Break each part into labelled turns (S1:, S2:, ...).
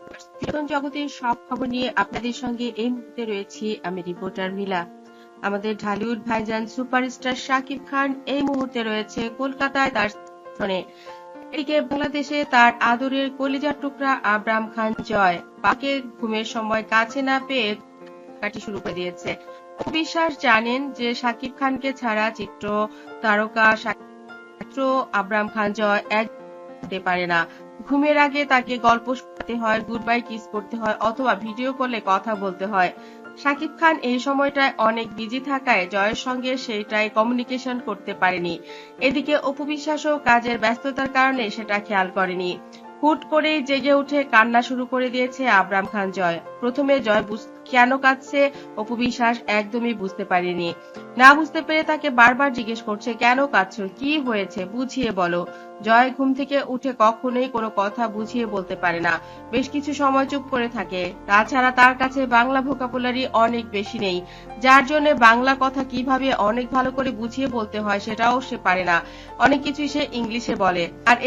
S1: বিনোদন জগতের সব খবর নিয়ে আপনাদের সঙ্গে এই মুহূর্তে রয়েছি আমি রিপোর্টার মিলা। আমাদের ঢালিউড ভাইজান সুপারস্টার শাকিব খান এই মুহূর্তে রয়েছে কলকাতায় তার স্থানে। এদিকে বাংলাদেশে তার আদরের কলিজার টুকরা আবরাম খান জয় পাকে ঘুমের সময় কাছে না পেয়ে কাটি শুরু করে দিয়েছে। বিশ্বাস জানেন যে শাকিব খানকে ছাড়া চিত্র তারকা আবরাম খান জয় এক হতে পারে না। ঘুমের আগে তাকে গল্প শোনাতে হয়, গুড বাই কিস করতে হয় অথবা ভিডিও কলে কথা বলতে হয়। শাকিব খান এই সময়টায় অনেক বিজি থাকায় জয়ের সঙ্গে সেইটাই কমিউনিকেশন করতে পারেনি। এদিকে অপু বিশ্বাসও কাজের ব্যস্ততার কারণে সেটা খেয়াল করেনি। হুট করেই জেগে উঠে কান্না শুরু করে দিয়েছে আবরাম খান জয়। প্রথমে জয় কেন কাঁদছে অপু বিশ্বাস একদমই বুঝতে পারেনি। না বুঝতে পেরে তাকে বারবার জিজ্ঞেস করছে, কেন কাঁদছো, কি হয়েছে, বুঝিয়ে বলো। জয় ঘুম থেকে উঠে কখনোই কোনো কথা বুঝিয়ে বলতে পারে না। বেশ কিছু সময় চুপ করে থাকে। তাছাড়া তার কাছে বাংলা ভোকাবুলারি অনেক বেশি নেই, যার জন্য বাংলা কথা কিভাবে অনেক ভালো করে বুঝিয়ে বলতে হয় সেটাও সে পারে না। অনেক কিছুই সে ইংলিশে বলে। আর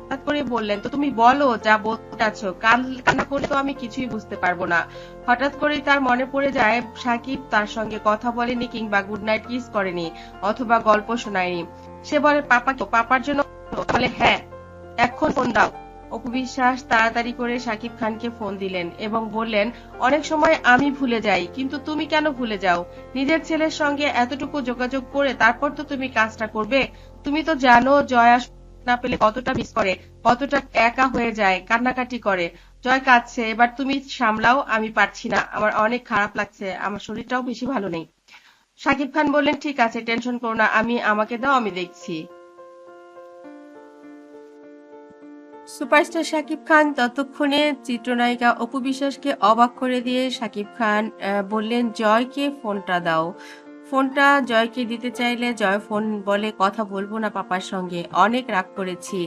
S1: হঠাৎ করে বললেন, তো তুমি বলো যা বলতে চাচ্ছ, কান্না করলে তো আমি কিছুই বুঝতে পারবো না। হঠাৎ করেই তার মনে পড়ে যায় সাকিব তার সঙ্গে কথা বলেনি কিংবা গুড নাইট কিস করেনি অথবা গল্প শোনায়নি। সে বলে, পাপার জন্য? বলে হ্যাঁ, এখন ফোন দাও। অপু বিশ্বাস তাড়াতাড়ি করে সাকিব খানকে ফোন দিলেন এবং বললেন, অনেক সময় আমি ভুলে যাই, কিন্তু তুমি কেন ভুলে যাও? নিজের ছেলের সঙ্গে এতটুকু যোগাযোগ করে তারপর তো তুমি কাজটা করবে। তুমি তো জানো জয়া না পেলে কতটা মিস করে, কতটা একা হয়ে যায়, কান্নাকাটি করে। জয় কাঁদছে, এবার তুমি সামলাও, আমি পারছি না, আমার অনেক খারাপ লাগছে, আমার শরীরটাও বেশি ভালো নেই। সাকিব খান বললেন, ঠিক আছে, টেনশন করো না, আমাকে দাও, আমি দেখছি। সুপারস্টার শাকিব খান ততক্ষণে চিত্রনায়িকা অপু বিশ্বাসকে অবাক করে দিয়ে শাকিব খান বললেন, জয়কে ফোনটা দাও। ফোনটা জয়কে দিতে চাইলে জয় ফোন বলে, কথা বলবো না পাপার সঙ্গে, অনেক রাগ করেছি।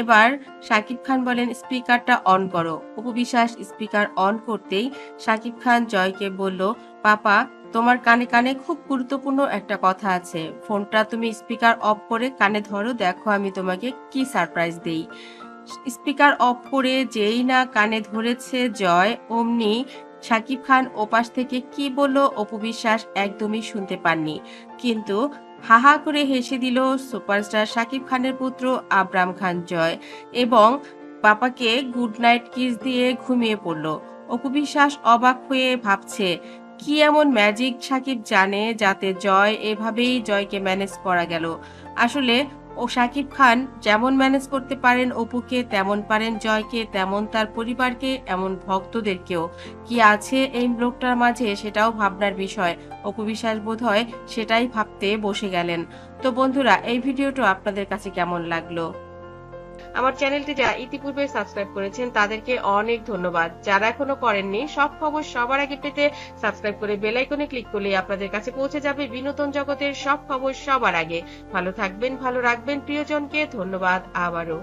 S1: এবার শাকিব খান বলেন, স্পিকারটা অন করো। অপু বিশ্বাস স্পিকার অন করতেই শাকিব খান জয়কে বলল, পাপা তোমার কানে কানে খুব গুরুত্বপূর্ণ একটা কথা আছে, ফোনটা তুমি স্পিকার অফ করে কানে ধরো, দেখো আমি তোমাকে কি সারপ্রাইজ দেই। স্পিকার অফ করে যেই না কানে ধরেছে জয়, অমনি শাকিব খান ওপাশ থেকে কি বলল অপু বিশ্বাস একদমই শুনতে পাননি, কিন্তু হাহা করে হেসে দিল সুপারস্টার শাকিব খানের পুত্র আবরাম খান জয় এবং পাপাকে গুড নাইট কিস দিয়ে ঘুমিয়ে পড়ল। অপু বিশ্বাস অবাক হয়ে ভাবছে, কি এমন ম্যাজিক শাকিব জানে যাতে জয় এভাবেই জয়কে ম্যানেজ করা গেল। আসলে শাকিব খান যেমন ম্যানেজ করতে পারেন অপুকে, তেমন পারেন জয়কে, তেমন তার পরিবারকে, এমন ভক্তদেরকেও। কি আছে এই লোকটার মাঝে সেটাও ভাবনার বিষয়। অপু বিশ্বাস বোধহয় সেটাই ভাবতে বসে গেলেন। তো বন্ধুরা, এই ভিডিওটা আপনাদের কাছে কেমন লাগলো? আমার চ্যানেলটি যারা ইতিপূর্বে সাবস্ক্রাইব করেছেন তাদেরকে অনেক ধন্যবাদ। যারা এখনো করেননি, সব খবর সবার আগে পেতে সাবস্ক্রাইব করে বেল আইকনে ক্লিক করলে আপনাদের কাছে পৌঁছে যাবে বিনোদন জগতের সব খবর সবার আগে। ভালো থাকবেন, ভালো রাখবেন প্রিয়জনকে। ধন্যবাদ আবারও।